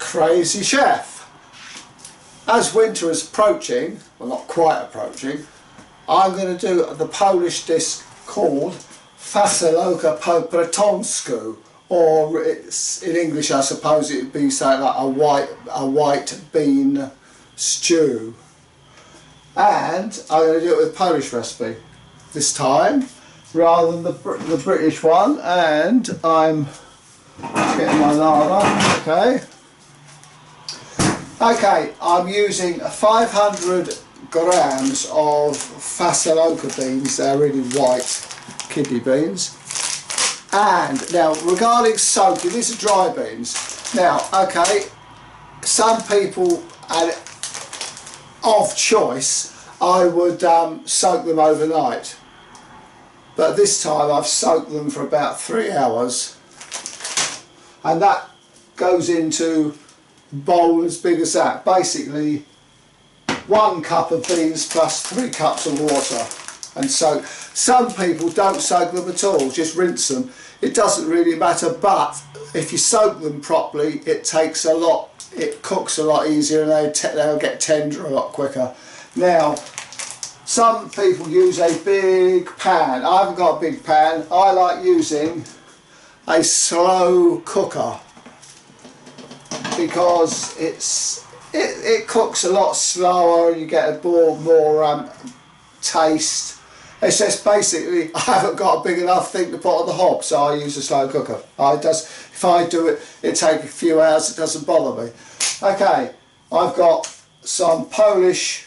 Crazy Chef. As winter is approaching, well not quite approaching, I'm going to do the Polish dish called Fasolka po Bretonsku, or it's, in English I suppose it would be something like a white bean stew. And I'm going to do it with a Polish recipe this time rather than the British one, and I'm getting my lard. Okay, I'm using 500 grams of Fasolka beans. They're really white kidney beans. And now regarding soaking, these are dry beans. Now, okay, some people, and of choice, I would soak them overnight. But this time I've soaked them for about 3 hours. And that goes into a bowl as big as that. Basically 1 cup of beans plus 3 cups of water. And so some people don't soak them at all, just rinse them. It doesn't really matter, but if you soak them properly, it cooks a lot easier, and they'll get tender a lot quicker. Now, some people use a big pan. I haven't got a big pan. I like using a slow cooker because it cooks a lot slower and you get a more taste. It's just basically I haven't got a big enough thing to put on the hob, so I use a slow cooker. If I do it, it takes a few hours. It doesn't bother me. Okay, I've got some Polish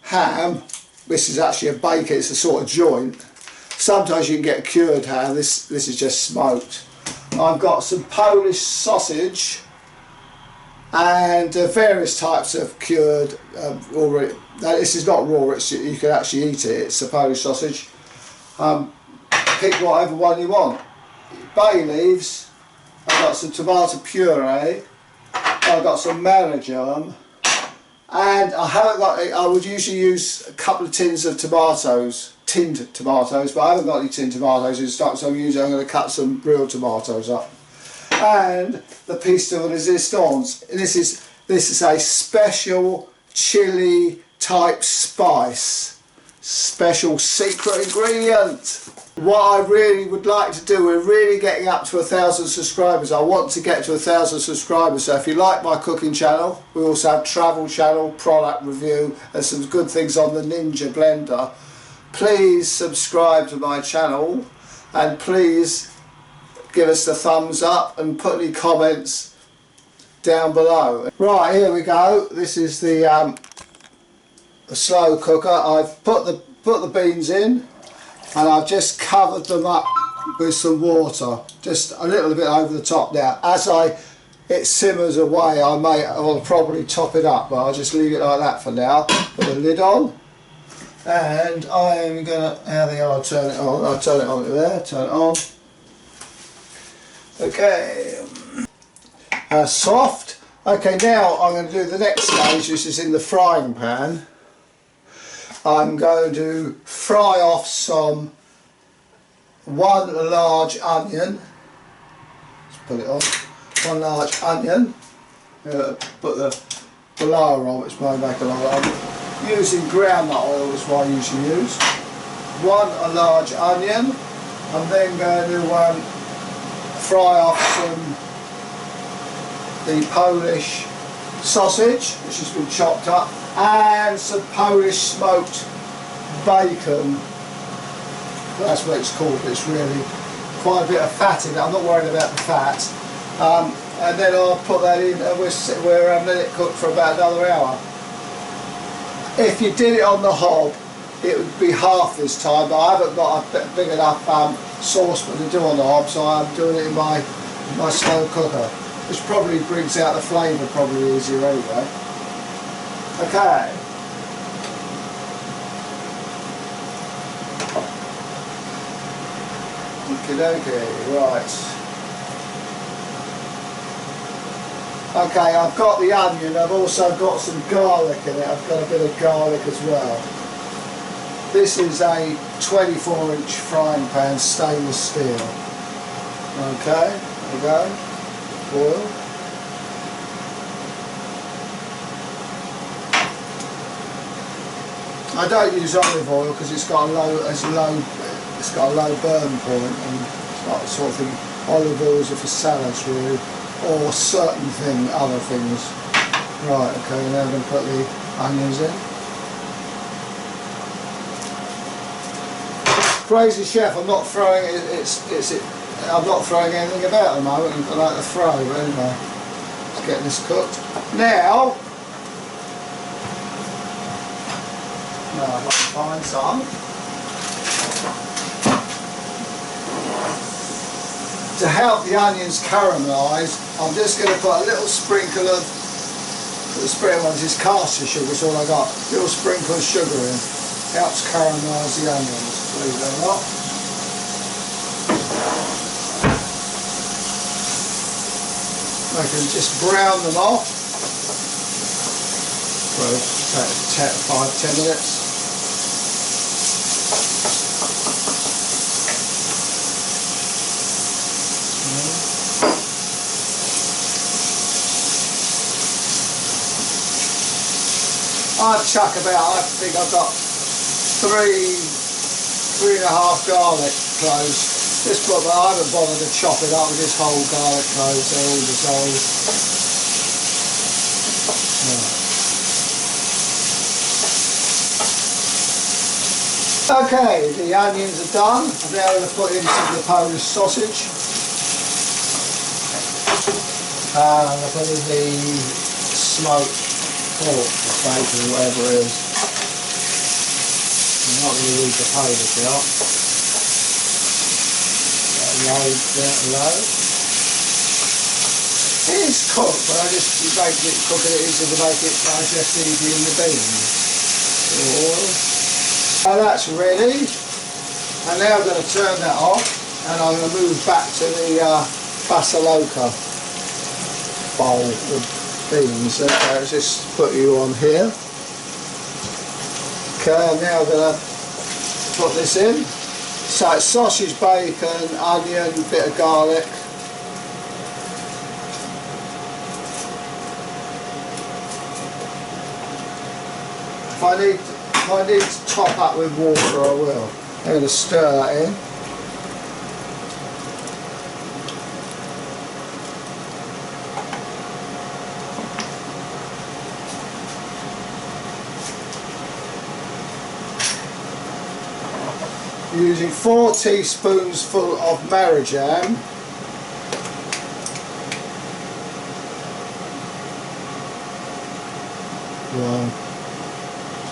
ham. This is actually a bacon. It's a sort of joint. Sometimes you can get a cured ham. This is just smoked. I've got some Polish sausage and various types of cured already. Now, this is not raw, you can actually eat it. It's a Polish sausage. Pick whatever one you want. Bay leaves. I've got some tomato puree. I've got some marjoram. And I would usually use a couple of tins of tomatoes, tinned tomatoes, but I haven't got any tinned tomatoes in stock, so I'm going to cut some real tomatoes up. And the piece de resistance. This is a special chili type spice, special secret ingredient. What I really would like to do, we're really getting up to 1,000 subscribers. I want to get to 1,000 subscribers, so if you like my cooking channel, we also have travel channel, product review, and some good things on the Ninja blender. Please subscribe to my channel, and please give us the thumbs up and put any comments down below. Right, here we go. This is the slow cooker. I've put the beans in, and I've just covered them up with some water, just a little bit over the top. Now, as it simmers away, I will probably top it up, but I'll just leave it like that for now. Put the lid on, and I'm gonna, I'll turn it on. I'll turn it on there. Turn it on. Okay. Soft. Okay, now I'm going to do the next stage. This is in the frying pan. I'm going to fry off one large onion. Let's put it on. 1 large onion. Put the blower on, which might make a lot. I'm using groundnut oil, is what I usually use. A large onion. I'm then going to fry off the Polish sausage, which has been chopped up, and some Polish smoked bacon. That's what it's called, but it's really quite a bit of fat in it. I'm not worried about the fat. And then I'll put that in, and we're let it cook for about another hour. If you did it on the hob, it would be half this time, but I haven't got a big enough saucepan to do on the hob, so I'm doing it in my slow cooker, which probably brings out the flavour probably easier anyway. Okay. Okay, right. Okay, I've got the onion, I've also got some garlic in it, I've got a bit of garlic as well. This is a 24-inch frying pan, stainless steel. Okay, there we go. Oil. I don't use olive oil because it's got a low burn point, and it's not the sort of thing. Olive oils are for salads really, or certain other things. Right, okay, now I'm going to put the onions in. Crazy chef, I'm not throwing I'm not throwing anything about at the moment. I like to throw, but anyway, let's get this cooked. Now I've got to find some. To help the onions caramelise, I'm just going to put a little sprinkle of, the spring ones is caster sugar, that's all I got. A little sprinkle of sugar in. Helps caramelise the onions, believe it or not. I can just brown them off. Well, take 5–10 minutes. I'd chuck about, I think I've got 3.5 garlic cloves. This book, I haven't bothered to chop it up with this whole garlic cloves, they're all dissolved. Yeah. Okay, the onions are done. I'm now going to put in some of the Polish sausage. And I'm going to put in the smoked pork or bacon, whatever it is. I'm not going to use the Polish now. Low. It is cooked, but I just make it cooking it easier to make it digest easy in the beans. So that's ready. And now I'm going to turn that off, and I'm going to move back to the Fasolka bowl of beans. Okay, let's just put you on here. Okay, I'm now going to put this in. So it's sausage, bacon, onion, bit of garlic. If I need to top up with water, I will. I'm going to stir that in. Using 4 teaspoons full of marjoram. One,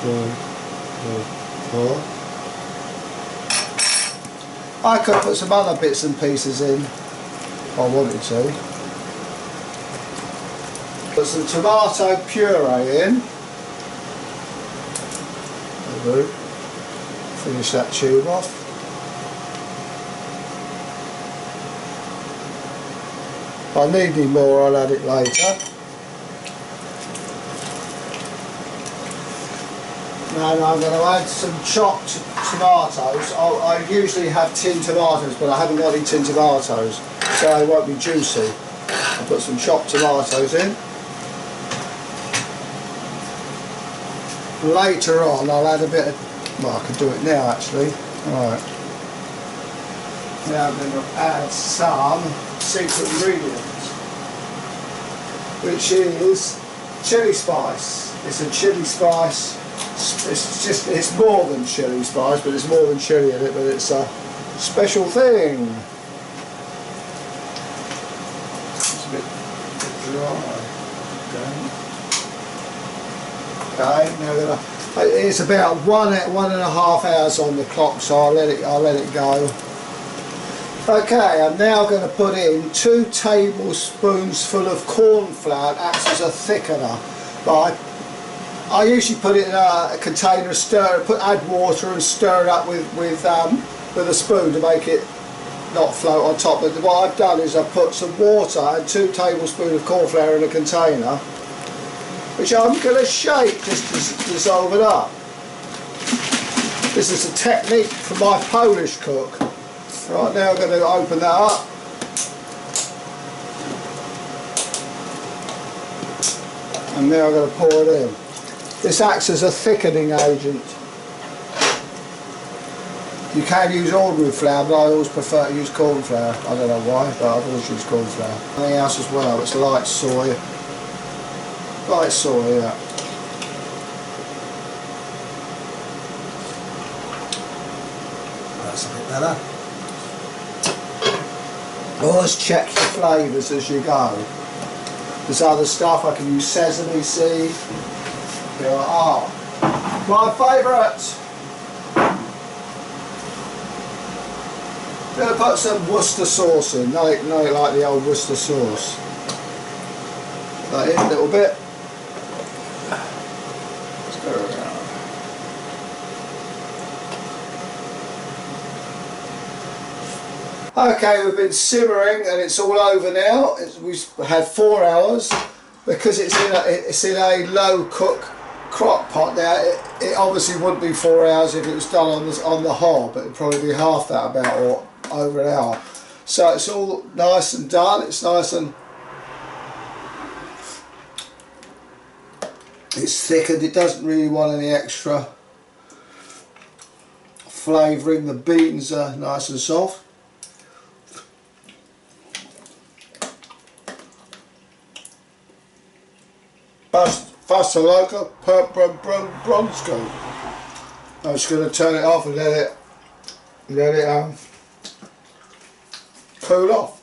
two, three, 4. I could put some other bits and pieces in if I wanted to. Put some tomato puree in. There we go. Finish that tube off. If I need any more, I'll add it later. Now I'm going to add some chopped tomatoes. I usually have tinned tomatoes, but I haven't got any tinned tomatoes, so they won't be juicy. I'll put some chopped tomatoes in. Later on I'll add a bit of, well, I could do it now actually. Alright. Now I'm going to add some secret ingredients, which is chili spice. It's a chili spice. It's more than chili spice, but there's more than chili in it, but it's a special thing. It's a bit dry. Okay, now it's about 1.5 hours on the clock, so I'll let it go. Okay, I'm now going to put in 2 tablespoons full of corn flour. It acts as a thickener. But I usually put it in a container, add water and stir it up with a spoon to make it not float on top. But what I've done is I've put some water and 2 tablespoons of corn flour in a container, which I'm going to shake just to dissolve it up. This is a technique from my Polish cook. Right, now I'm going to open that up. And now I'm going to pour it in. This acts as a thickening agent. You can use ordinary flour, but I always prefer to use corn flour. I don't know why, but I've always used corn flour. Anything else as well, it's light soy. Light soy, yeah. That's a bit better. Always check your flavours as you go. There's other stuff, I can use sesame seed. You're like, oh, my favourite! I'm going to put some Worcester sauce in, no, like the old Worcester sauce. Put that in a little bit. Let's go around. Okay, we've been simmering and it's all over now. We've had 4 hours because it's in a low cook crock pot now. It obviously wouldn't be 4 hours if it was done on the hob. It'd probably be half that about, or over an hour. So it's all nice and done. It's nice and it's thickened. It doesn't really want any extra flavouring. The beans are nice and soft. Fasolka, Bretonsku. I'm just going to turn it off and let it cool off.